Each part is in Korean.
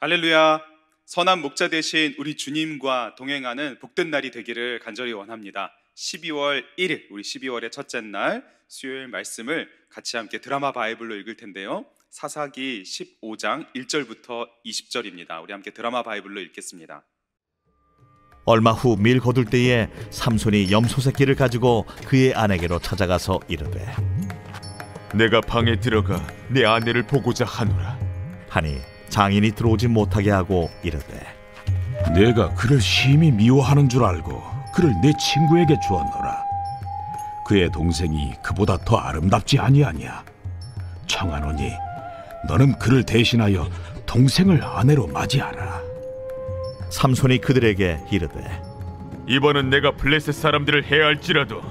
할렐루야. 선한 목자 되신 우리 주님과 동행하는 복된 날이 되기를 간절히 원합니다. 12월 1일, 우리 12월의 첫째 날 수요일 말씀을 같이 함께 드라마 바이블로 읽을 텐데요. 사사기 15장 1절부터 20절입니다. 우리 함께 드라마 바이블로 읽겠습니다. 얼마 후 밀 거둘 때에 삼손이 염소 새끼를 가지고 그의 아내에게로 찾아가서 이르되, 내가 방에 들어가 내 아내를 보고자 하노라 하니 장인이 들어오지 못하게 하고 이르되, 내가 그를 심히 미워하는 줄 알고 그를 내 친구에게 주었노라. 그의 동생이 그보다 더 아름답지 아니하냐. 청하노니 너는 그를 대신하여 동생을 아내로 맞이하라. 삼손이 그들에게 이르되, 이번은 내가 블레셋 사람들을 해할지라도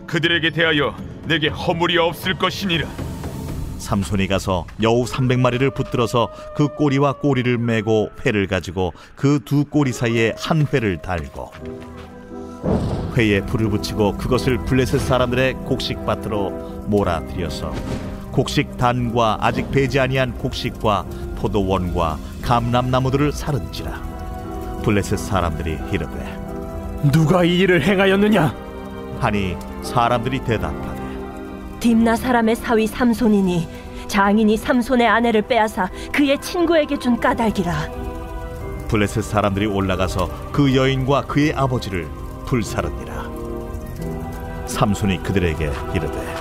그들에게 대하여 내게 허물이 없을 것이니라. 삼손이 가서 여우 300마리를 붙들어서 그 꼬리와 꼬리를 메고 회를 가지고 그 두 꼬리 사이에 한 회를 달고 회에 불을 붙이고 그것을 블레셋 사람들의 곡식밭으로 몰아들여서 곡식 단과 아직 배지 아니한 곡식과 포도원과 감람나무들을 사른지라. 블레셋 사람들이 이르되, 누가 이 일을 행하였느냐? 하니 사람들이 대답하되, 딥나 사람의 사위 삼손이니 장인이 삼손의 아내를 빼앗아 그의 친구에게 준 까닭이라. 블레셋 사람들이 올라가서 그 여인과 그의 아버지를 불사르니라. 삼손이 그들에게 이르되,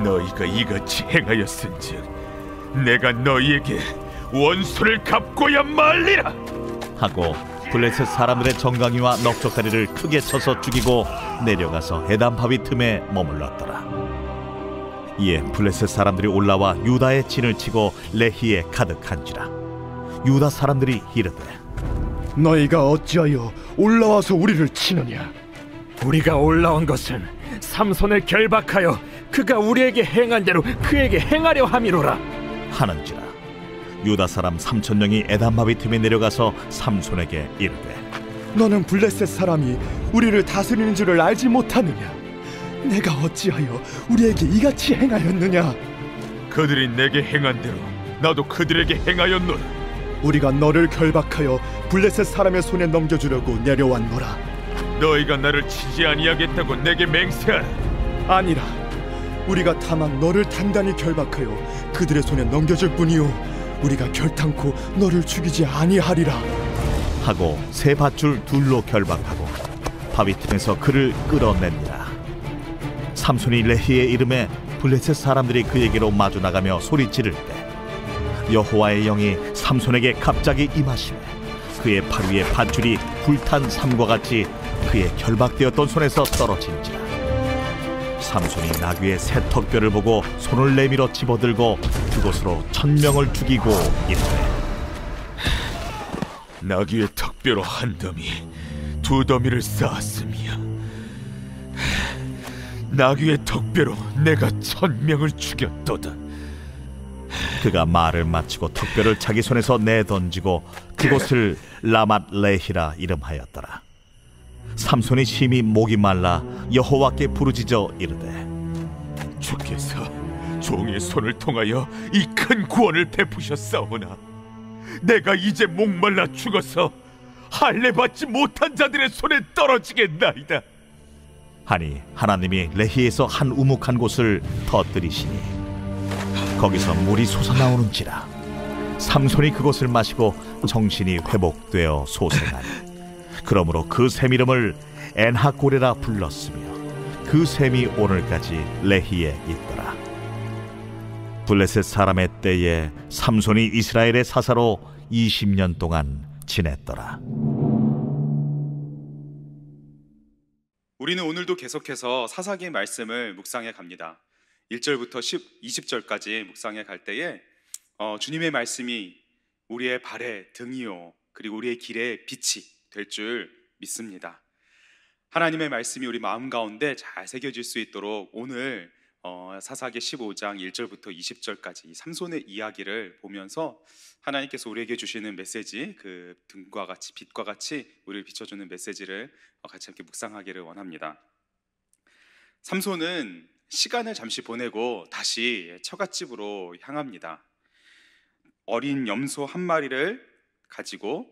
너희가 이같이 행하였은즉 내가 너희에게 원수를 갚고야 말리라 하고 블레셋 사람들의 정강이와 넉적다리를 크게 쳐서 죽이고 내려가서 에담 바위 틈에 머물렀더라. 이에 블레셋 사람들이 올라와 유다의 진을 치고 레히에 가득한지라. 유다 사람들이 이르되, 너희가 어찌하여 올라와서 우리를 치느냐? 우리가 올라온 것은 삼손을 결박하여 그가 우리에게 행한 대로 그에게 행하려 함이로라 하는지라. 유다 사람 3,000명이 에담 바위 틈에 내려가서 삼손에게 이르되, 너는 블레셋 사람이 우리를 다스리는 줄을 알지 못하느냐? 내가 어찌하여 우리에게 이같이 행하였느냐? 그들이 내게 행한 대로 나도 그들에게 행하였노라. 우리가 너를 결박하여 블레셋 사람의 손에 넘겨주려고 내려왔노라. 너희가 나를 치지 아니하겠다고 내게 맹세하라. 아니라 우리가 다만 너를 단단히 결박하여 그들의 손에 넘겨줄 뿐이요 우리가 결탄코 너를 죽이지 아니하리라 하고 세 밧줄 둘로 결박하고 바위 틈에서 그를 끌어냅니다. 삼손이 레히에 이름에 블레셋 사람들이 그에게로 마주 나가며 소리 지를 때 여호와의 영이 삼손에게 갑자기 임하시매 그의 팔 위에 밧줄이 불탄 삼과 같이 그의 결박되었던 손에서 떨어진지라. 삼손이 나귀의 새 턱뼈를 보고 손을 내밀어 집어들고 그곳으로 1,000명을 죽이고 이르되, 나귀의 턱뼈로 한 더미, 두 더미를 쌓았으며 나귀의 턱뼈로 내가 1,000명을 죽였도다. 그가 말을 마치고 턱뼈를 자기 손에서 내던지고 그곳을 라맛 레히라 이름하였더라. 삼손이 심히 목이 말라 여호와께 부르짖어 이르되, 주께서 종의 손을 통하여 이 큰 구원을 베푸셨사오나 내가 이제 목말라 죽어서 할례 받지 못한 자들의 손에 떨어지겠나이다 하니 하나님이 레히에서 한 우묵한 곳을 터뜨리시니 거기서 물이 솟아나오는지라. 삼손이 그곳을 마시고 정신이 회복되어 소생하니 그러므로 그 샘 이름을 엔하고레라 불렀으며 그 샘이 오늘까지 레히에 있더라. 블레셋 사람의 때에 삼손이 이스라엘의 사사로 20년 동안 지냈더라. 우리는 오늘도 계속해서 사사기의 말씀을 묵상해 갑니다. 1절부터 20절까지 묵상해 갈 때에 주님의 말씀이 우리의 발의 등이요 그리고 우리의 길의 빛이 될 줄 믿습니다. 하나님의 말씀이 우리 마음 가운데 잘 새겨질 수 있도록 오늘 사사기 15장 1절부터 20절까지 이 삼손의 이야기를 보면서 하나님께서 우리에게 주시는 메시지, 그 등과 같이 빛과 같이 우리를 비춰주는 메시지를 같이 함께 묵상하기를 원합니다. 삼손은 시간을 잠시 보내고 다시 처갓집으로 향합니다. 어린 염소 한 마리를 가지고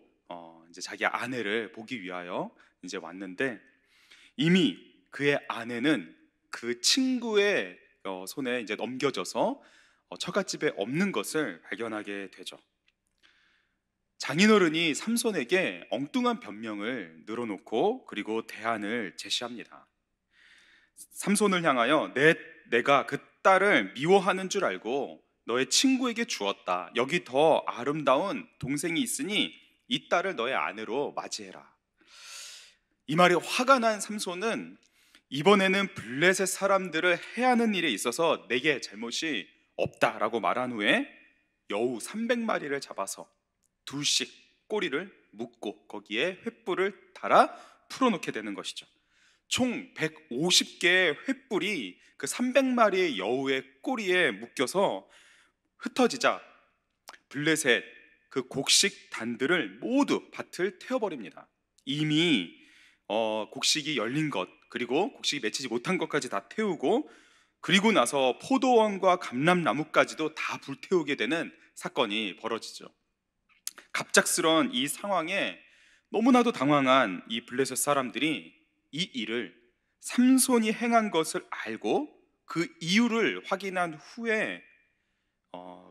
이제 자기 아내를 보기 위하여 이제 왔는데, 이미 그의 아내는 그 친구의 손에 이제 넘겨져서 처갓집에 없는 것을 발견하게 되죠. 장인어른이 삼손에게 엉뚱한 변명을 늘어놓고 그리고 대안을 제시합니다. 삼손을 향하여 내가 그 딸을 미워하는 줄 알고 너의 친구에게 주었다. 여기 더 아름다운 동생이 있으니 이 딸을 너의 아내로 맞이해라. 이 말에 화가 난 삼손은 이번에는 블레셋 사람들을 해하는 일에 있어서 내게 잘못이 없다라고 말한 후에 여우 300마리를 잡아서 둘씩 꼬리를 묶고 거기에 횃불을 달아 풀어놓게 되는 것이죠. 총 150개의 횃불이 그 300마리의 여우의 꼬리에 묶여서 흩어지자 블레셋 그 곡식 단들을 모두 밭을 태워버립니다. 이미 곡식이 열린 것, 그리고 곡식이 맺히지 못한 것까지 다 태우고, 그리고 나서 포도원과 감람나무까지도 다 불태우게 되는 사건이 벌어지죠. 갑작스러운 이 상황에 너무나도 당황한 이 블레셋 사람들이 이 일을 삼손이 행한 것을 알고 그 이유를 확인한 후에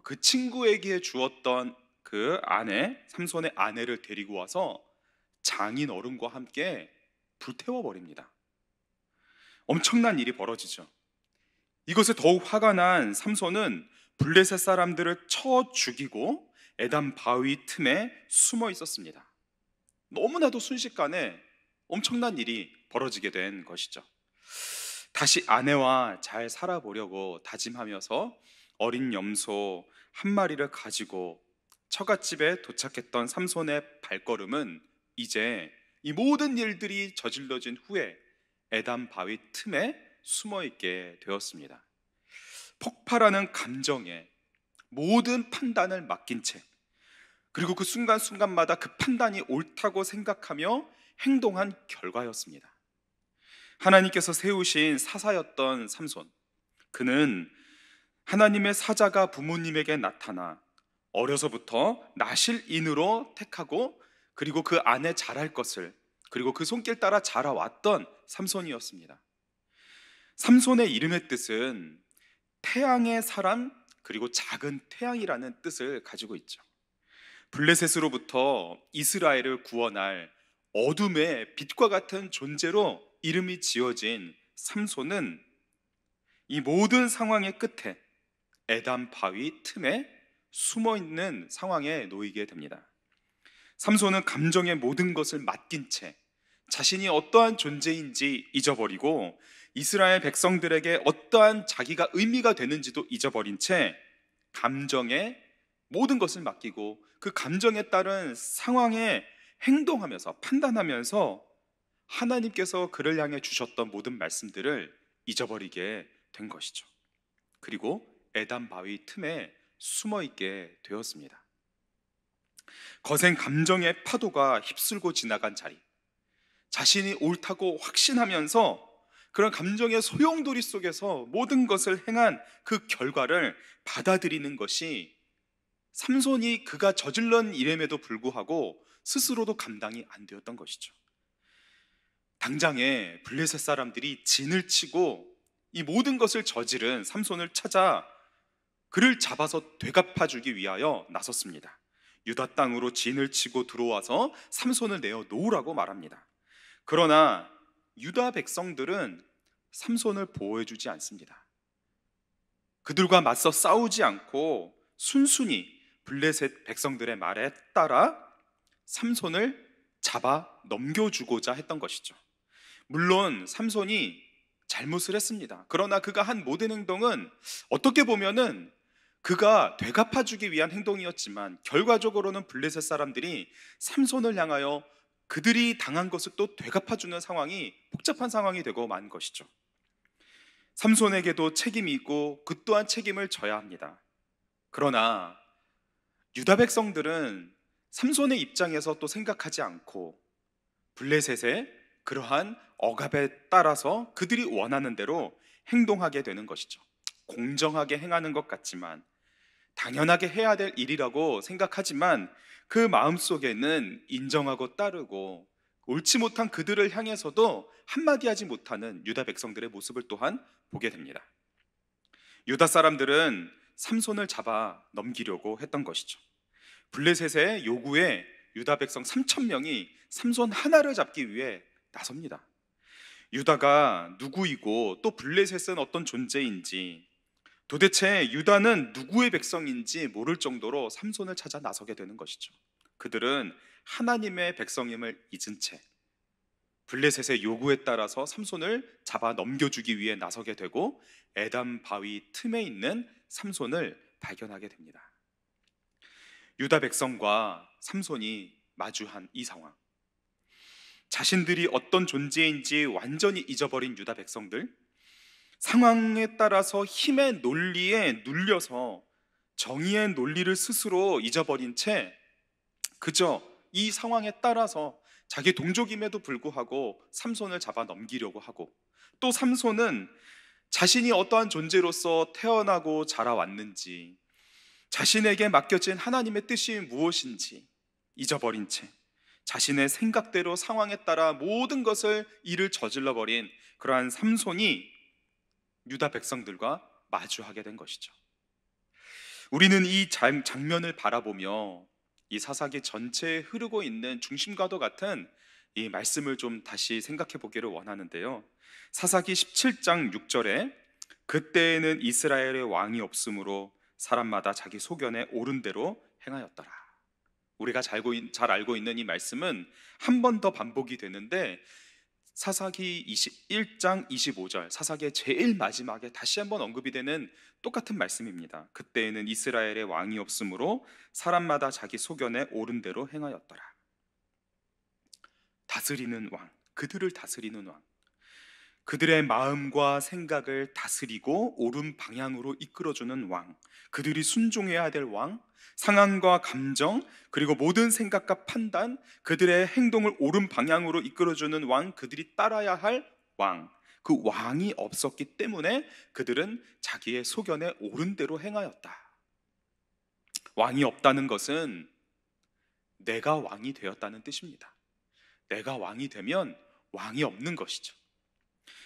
그 친구에게 주었던 그 아내, 삼손의 아내를 데리고 와서 장인 어른과 함께 불태워 버립니다. 엄청난 일이 벌어지죠. 이것에 더욱 화가 난 삼손은 블레셋 사람들을 쳐 죽이고 에담 바위 틈에 숨어 있었습니다. 너무나도 순식간에 엄청난 일이 벌어지게 된 것이죠. 다시 아내와 잘 살아보려고 다짐하면서 어린 염소 한 마리를 가지고 처갓집에 도착했던 삼손의 발걸음은 이제 이 모든 일들이 저질러진 후에 에담 바위 틈에 숨어 있게 되었습니다. 폭발하는 감정에 모든 판단을 맡긴 채, 그리고 그 순간순간마다 그 판단이 옳다고 생각하며 행동한 결과였습니다. 하나님께서 세우신 사사였던 삼손, 그는 하나님의 사자가 부모님에게 나타나 어려서부터 나실인으로 택하고 그리고 그 안에 자랄 것을, 그리고 그 손길 따라 자라왔던 삼손이었습니다. 삼손의 이름의 뜻은 태양의 사람, 그리고 작은 태양이라는 뜻을 가지고 있죠. 블레셋으로부터 이스라엘을 구원할 어둠의 빛과 같은 존재로 이름이 지어진 삼손은 이 모든 상황의 끝에 에담 바위 틈에 숨어 있는 상황에 놓이게 됩니다. 삼손은 감정의 모든 것을 맡긴 채 자신이 어떠한 존재인지 잊어버리고 이스라엘 백성들에게 어떠한 자기가 의미가 되는지도 잊어버린 채 감정의 모든 것을 맡기고 그 감정에 따른 상황에 행동하면서 판단하면서 하나님께서 그를 향해 주셨던 모든 말씀들을 잊어버리게 된 것이죠. 그리고 에담 바위 틈에 숨어 있게 되었습니다. 거센 감정의 파도가 휩쓸고 지나간 자리, 자신이 옳다고 확신하면서 그런 감정의 소용돌이 속에서 모든 것을 행한 그 결과를 받아들이는 것이 삼손이 그가 저질른 일임에도 불구하고 스스로도 감당이 안 되었던 것이죠. 당장에 블레셋 사람들이 진을 치고 이 모든 것을 저지른 삼손을 찾아 그를 잡아서 되갚아주기 위하여 나섰습니다. 유다 땅으로 진을 치고 들어와서 삼손을 내어 놓으라고 말합니다. 그러나 유다 백성들은 삼손을 보호해주지 않습니다. 그들과 맞서 싸우지 않고 순순히 블레셋 백성들의 말에 따라 삼손을 잡아 넘겨주고자 했던 것이죠. 물론 삼손이 잘못을 했습니다. 그러나 그가 한 모든 행동은 어떻게 보면은 그가 되갚아주기 위한 행동이었지만 결과적으로는 블레셋 사람들이 삼손을 향하여 그들이 당한 것을 또 되갚아주는 상황이 복잡한 상황이 되고 만 것이죠. 삼손에게도 책임이 있고 그 또한 책임을 져야 합니다. 그러나 유다 백성들은 삼손의 입장에서 또 생각하지 않고 블레셋의 그러한 억압에 따라서 그들이 원하는 대로 행동하게 되는 것이죠. 공정하게 행하는 것 같지만 당연하게 해야 될 일이라고 생각하지만 그 마음속에는 인정하고 따르고 옳지 못한 그들을 향해서도 한마디 하지 못하는 유다 백성들의 모습을 또한 보게 됩니다. 유다 사람들은 삼손을 잡아 넘기려고 했던 것이죠. 블레셋의 요구에 유다 백성 3,000명이 삼손 하나를 잡기 위해 나섭니다. 유다가 누구이고 또 블레셋은 어떤 존재인지, 도대체 유다는 누구의 백성인지 모를 정도로 삼손을 찾아 나서게 되는 것이죠. 그들은 하나님의 백성임을 잊은 채 블레셋의 요구에 따라서 삼손을 잡아 넘겨주기 위해 나서게 되고 에담 바위 틈에 있는 삼손을 발견하게 됩니다. 유다 백성과 삼손이 마주한 이 상황, 자신들이 어떤 존재인지 완전히 잊어버린 유다 백성들, 상황에 따라서 힘의 논리에 눌려서 정의의 논리를 스스로 잊어버린 채 그저 이 상황에 따라서 자기 동족임에도 불구하고 삼손을 잡아 넘기려고 하고, 또 삼손은 자신이 어떠한 존재로서 태어나고 자라왔는지, 자신에게 맡겨진 하나님의 뜻이 무엇인지 잊어버린 채 자신의 생각대로 상황에 따라 모든 것을 일을 저질러버린 그러한 삼손이 유다 백성들과 마주하게 된 것이죠. 우리는 이 장면을 바라보며 이 사사기 전체에 흐르고 있는 중심과도 같은 이 말씀을 좀 다시 생각해 보기를 원하는데요. 사사기 17장 6절에 그때에는 이스라엘의 왕이 없으므로 사람마다 자기 소견에 옳은 대로 행하였더라. 우리가 잘 알고 있는 이 말씀은 한 번 더 반복이 되는데 사사기 21장 25절, 사사기의 제일 마지막에 다시 한번 언급이 되는 똑같은 말씀입니다. 그때에는 이스라엘의 왕이 없으므로 사람마다 자기 소견에 옳은 대로 행하였더라. 다스리는 왕, 그들을 다스리는 왕, 그들의 마음과 생각을 다스리고 옳은 방향으로 이끌어주는 왕, 그들이 순종해야 될 왕, 상황과 감정 그리고 모든 생각과 판단, 그들의 행동을 옳은 방향으로 이끌어주는 왕, 그들이 따라야 할 왕, 그 왕이 없었기 때문에 그들은 자기의 소견에 옳은 대로 행하였다. 왕이 없다는 것은 내가 왕이 되었다는 뜻입니다. 내가 왕이 되면 왕이 없는 것이죠.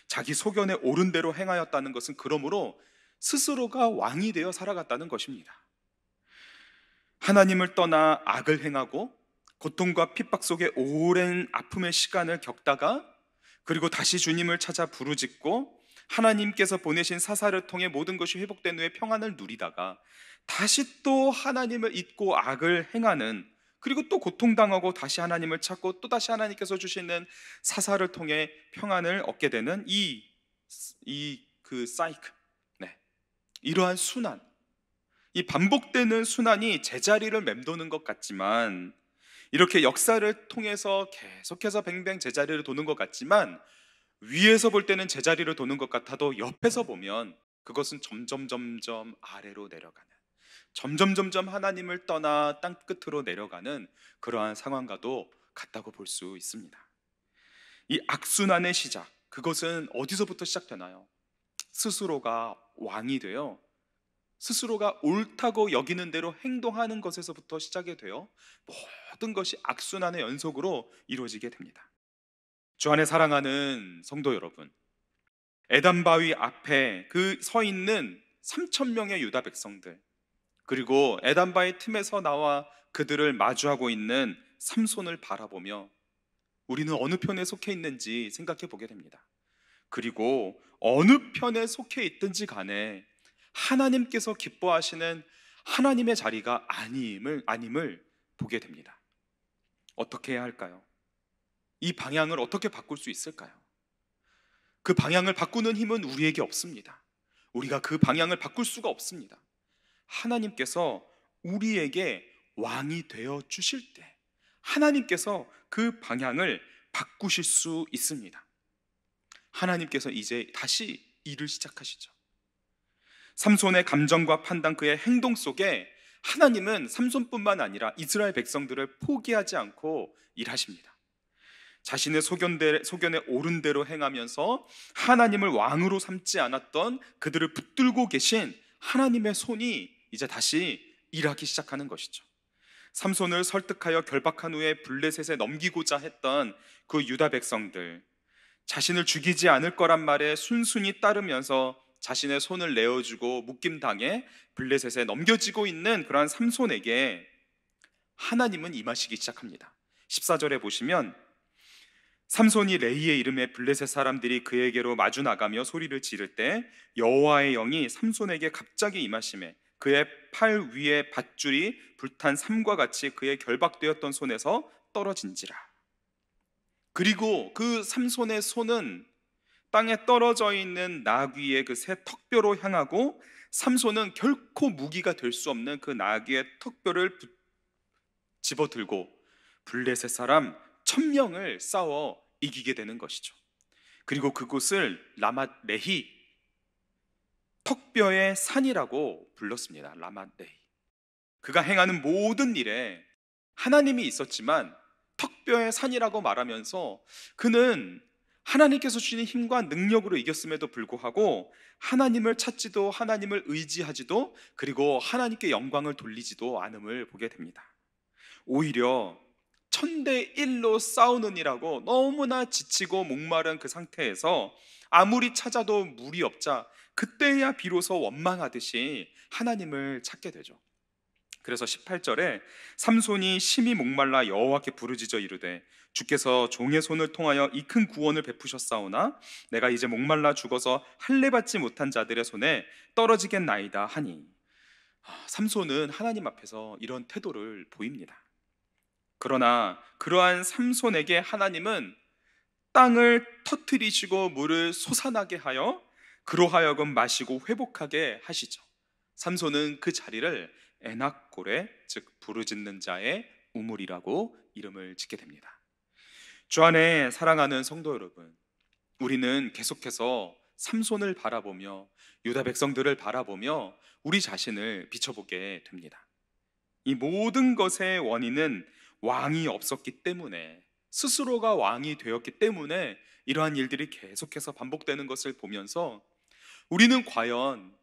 자기 소견에 옳은 대로 행하였다는 것은 그러므로 스스로가 왕이 되어 살아갔다는 것입니다. 하나님을 떠나 악을 행하고 고통과 핍박 속에 오랜 아픔의 시간을 겪다가 그리고 다시 주님을 찾아 부르짖고 하나님께서 보내신 사사를 통해 모든 것이 회복된 후에 평안을 누리다가 다시 또 하나님을 잊고 악을 행하는, 그리고 또 고통당하고 다시 하나님을 찾고 또 다시 하나님께서 주시는 사사를 통해 평안을 얻게 되는 그 사이클, 이러한 순환, 이 반복되는 순환이 제자리를 맴도는 것 같지만, 이렇게 역사를 통해서 계속해서 뱅뱅 제자리를 도는 것 같지만, 위에서 볼 때는 제자리를 도는 것 같아도 옆에서 보면 그것은 점점 아래로 내려가는, 점점 하나님을 떠나 땅 끝으로 내려가는 그러한 상황과도 같다고 볼 수 있습니다. 이 악순환의 시작, 그것은 어디서부터 시작되나요? 스스로가 왕이 되어 스스로가 옳다고 여기는 대로 행동하는 것에서부터 시작이 되어 모든 것이 악순환의 연속으로 이루어지게 됩니다. 주 안에 사랑하는 성도 여러분, 에담 바위 앞에 그 서 있는 3,000명의 유다 백성들, 그리고 에담 바위 틈에서 나와 그들을 마주하고 있는 삼손을 바라보며 우리는 어느 편에 속해 있는지 생각해 보게 됩니다. 그리고 어느 편에 속해 있든지 간에 하나님께서 기뻐하시는 하나님의 자리가 아님을 보게 됩니다. 어떻게 해야 할까요? 이 방향을 어떻게 바꿀 수 있을까요? 그 방향을 바꾸는 힘은 우리에게 없습니다. 우리가 그 방향을 바꿀 수가 없습니다. 하나님께서 우리에게 왕이 되어 주실 때 하나님께서 그 방향을 바꾸실 수 있습니다. 하나님께서 이제 다시 일을 시작하시죠. 삼손의 감정과 판단, 그의 행동 속에 하나님은 삼손뿐만 아니라 이스라엘 백성들을 포기하지 않고 일하십니다. 자신의 소견에 옳은 대로 행하면서 하나님을 왕으로 삼지 않았던 그들을 붙들고 계신 하나님의 손이 이제 다시 일하기 시작하는 것이죠. 삼손을 설득하여 결박한 후에 블레셋에 넘기고자 했던 그 유다 백성들, 자신을 죽이지 않을 거란 말에 순순히 따르면서 자신의 손을 내어주고 묶임당해 블레셋에 넘겨지고 있는 그러한 삼손에게 하나님은 임하시기 시작합니다. 14절에 보시면 삼손이 레히의 이름에 블레셋 사람들이 그에게로 마주 나가며 소리를 지를 때 여호와의 영이 삼손에게 갑자기 임하심에 그의 팔 위에 밧줄이 불탄 삼과 같이 그의 결박되었던 손에서 떨어진지라. 그리고 그 삼손의 손은 땅에 떨어져 있는 나귀의 그 새 턱뼈로 향하고 삼손은 결코 무기가 될 수 없는 그 나귀의 턱뼈를 집어들고 블레셋 사람 1000명을 싸워 이기게 되는 것이죠. 그리고 그곳을 라맛 레히, 턱뼈의 산이라고 불렀습니다. 라맛 레히. 그가 행하는 모든 일에 하나님이 있었지만 턱뼈의 산이라고 말하면서 그는 하나님께서 주신 힘과 능력으로 이겼음에도 불구하고 하나님을 찾지도 하나님을 의지하지도 그리고 하나님께 영광을 돌리지도 않음을 보게 됩니다. 오히려 1000대1로 싸우느니라고 너무나 지치고 목마른 그 상태에서 아무리 찾아도 물이 없자 그때야 비로소 원망하듯이 하나님을 찾게 되죠. 그래서 18절에 삼손이 심히 목말라 여호와께 부르짖어 이르되 주께서 종의 손을 통하여 이 큰 구원을 베푸셨사오나 내가 이제 목말라 죽어서 할례 받지 못한 자들의 손에 떨어지겠나이다 하니, 삼손은 하나님 앞에서 이런 태도를 보입니다. 그러나 그러한 삼손에게 하나님은 땅을 터뜨리시고 물을 솟아나게 하여 그로 하여금 마시고 회복하게 하시죠. 삼손은 그 자리를 에낙골에, 즉 부르짖는 자의 우물이라고 이름을 짓게 됩니다. 주 안에 사랑하는 성도 여러분, 우리는 계속해서 삼손을 바라보며 유다 백성들을 바라보며 우리 자신을 비춰보게 됩니다. 이 모든 것의 원인은 왕이 없었기 때문에, 스스로가 왕이 되었기 때문에 이러한 일들이 계속해서 반복되는 것을 보면서 우리는 과연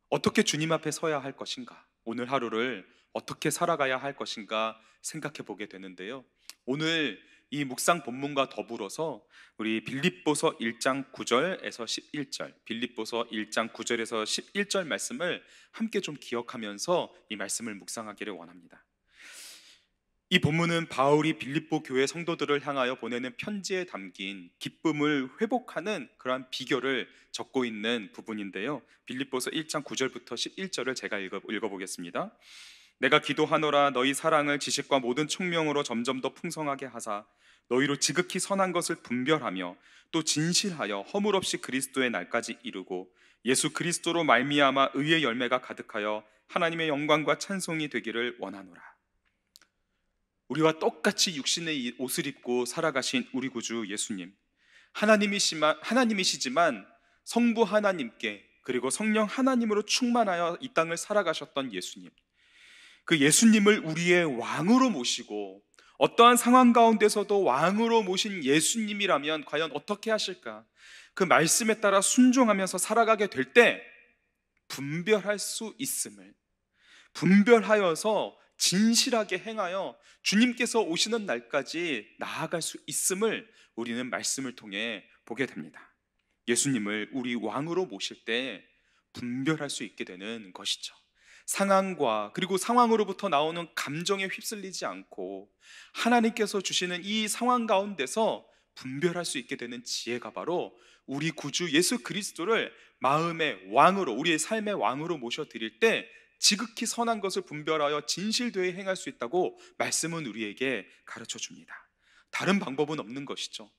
어떻게 주님 앞에 서야 할 것인가, 오늘 하루를 어떻게 살아가야 할 것인가 생각해 보게 되는데요. 오늘 이 묵상 본문과 더불어서 우리 빌립보서 1장 9절에서 11절, 빌립보서 1장 9절에서 11절 말씀을 함께 좀 기억하면서 이 말씀을 묵상하기를 원합니다. 이 본문은 바울이 빌립보 교회 성도들을 향하여 보내는 편지에 담긴 기쁨을 회복하는 그러한 비결을 적고 있는 부분인데요. 빌립보서 1장 9절부터 11절을 제가 읽어보겠습니다. 내가 기도하노라 너희 사랑을 지식과 모든 총명으로 점점 더 풍성하게 하사 너희로 지극히 선한 것을 분별하며 또 진실하여 허물 없이 그리스도의 날까지 이루고 예수 그리스도로 말미암아 의의 열매가 가득하여 하나님의 영광과 찬송이 되기를 원하노라. 우리와 똑같이 육신의 옷을 입고 살아가신 우리 구주 예수님, 하나님이시지만 성부 하나님께 그리고 성령 하나님으로 충만하여 이 땅을 살아가셨던 예수님, 그 예수님을 우리의 왕으로 모시고 어떠한 상황 가운데서도 왕으로 모신 예수님이라면 과연 어떻게 하실까? 그 말씀에 따라 순종하면서 살아가게 될 때 분별할 수 있음을, 분별하여서 진실하게 행하여 주님께서 오시는 날까지 나아갈 수 있음을 우리는 말씀을 통해 보게 됩니다. 예수님을 우리 왕으로 모실 때 분별할 수 있게 되는 것이죠. 상황과 그리고 상황으로부터 나오는 감정에 휩쓸리지 않고 하나님께서 주시는 이 상황 가운데서 분별할 수 있게 되는 지혜가 바로 우리 구주 예수 그리스도를 마음의 왕으로, 우리의 삶의 왕으로 모셔드릴 때 지극히 선한 것을 분별하여 진실되게 행할 수 있다고 말씀은 우리에게 가르쳐 줍니다. 다른 방법은 없는 것이죠.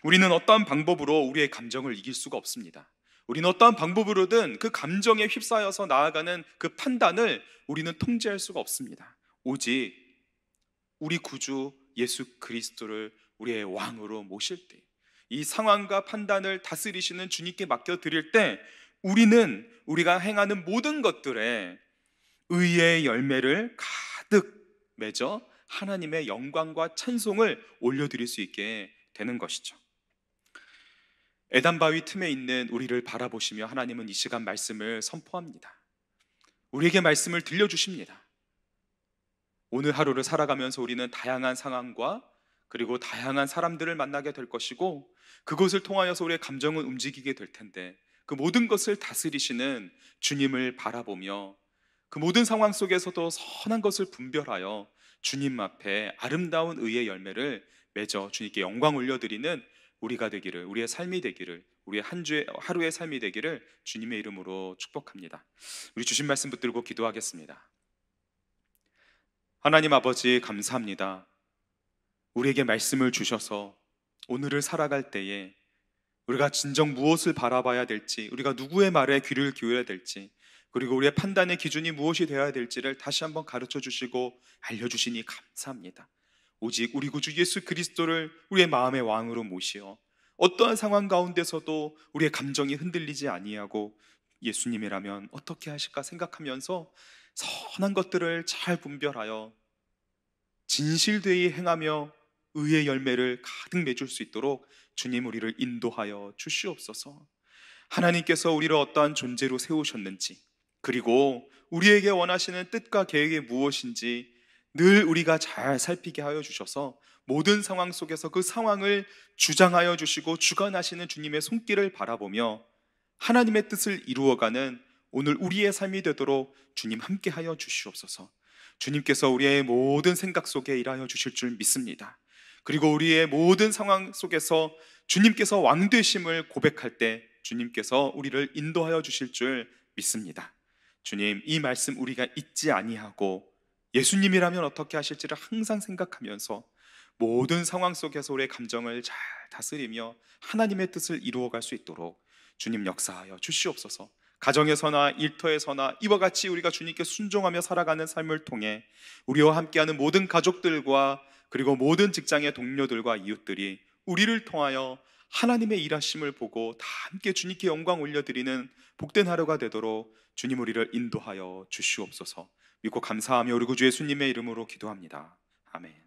우리는 어떠한 방법으로 우리의 감정을 이길 수가 없습니다. 우리는 어떠한 방법으로든 그 감정에 휩싸여서 나아가는 그 판단을 우리는 통제할 수가 없습니다. 오직 우리 구주 예수 그리스도를 우리의 왕으로 모실 때, 이 상황과 판단을 다스리시는 주님께 맡겨드릴 때 우리는 우리가 행하는 모든 것들에 의의 열매를 가득 맺어 하나님의 영광과 찬송을 올려드릴 수 있게 되는 것이죠. 에단 바위 틈에 있는 우리를 바라보시며 하나님은 이 시간 말씀을 선포합니다. 우리에게 말씀을 들려주십니다. 오늘 하루를 살아가면서 우리는 다양한 상황과 그리고 다양한 사람들을 만나게 될 것이고, 그것을 통하여서 우리의 감정은 움직이게 될 텐데, 그 모든 것을 다스리시는 주님을 바라보며 그 모든 상황 속에서도 선한 것을 분별하여 주님 앞에 아름다운 의의 열매를 맺어 주님께 영광 올려드리는 우리가 되기를, 우리의 삶이 되기를, 우리의 한 주의 하루의 삶이 되기를 주님의 이름으로 축복합니다. 우리 주신 말씀 붙들고 기도하겠습니다. 하나님 아버지, 감사합니다. 우리에게 말씀을 주셔서 오늘을 살아갈 때에 우리가 진정 무엇을 바라봐야 될지, 우리가 누구의 말에 귀를 기울여야 될지, 그리고 우리의 판단의 기준이 무엇이 되어야 될지를 다시 한번 가르쳐 주시고 알려주시니 감사합니다. 오직 우리 구주 예수 그리스도를 우리의 마음의 왕으로 모시어 어떠한 상황 가운데서도 우리의 감정이 흔들리지 아니하고 예수님이라면 어떻게 하실까 생각하면서 선한 것들을 잘 분별하여 진실되이 행하며 의의 열매를 가득 맺을 수 있도록 주님 우리를 인도하여 주시옵소서. 하나님께서 우리를 어떠한 존재로 세우셨는지, 그리고 우리에게 원하시는 뜻과 계획이 무엇인지 늘 우리가 잘 살피게 하여 주셔서 모든 상황 속에서 그 상황을 주장하여 주시고 주관하시는 주님의 손길을 바라보며 하나님의 뜻을 이루어가는 오늘 우리의 삶이 되도록 주님 함께하여 주시옵소서. 주님께서 우리의 모든 생각 속에 일하여 주실 줄 믿습니다. 그리고 우리의 모든 상황 속에서 주님께서 왕 되심을 고백할 때 주님께서 우리를 인도하여 주실 줄 믿습니다. 주님, 이 말씀 우리가 잊지 아니하고 예수님이라면 어떻게 하실지를 항상 생각하면서 모든 상황 속에서 우리의 감정을 잘 다스리며 하나님의 뜻을 이루어갈 수 있도록 주님 역사하여 주시옵소서. 가정에서나 일터에서나 이와 같이 우리가 주님께 순종하며 살아가는 삶을 통해 우리와 함께하는 모든 가족들과 그리고 모든 직장의 동료들과 이웃들이 우리를 통하여 하나님의 일하심을 보고 다 함께 주님께 영광 올려드리는 복된 하루가 되도록 주님 우리를 인도하여 주시옵소서. 믿고 감사하며 우리 구주 예수님의 이름으로 기도합니다. 아멘.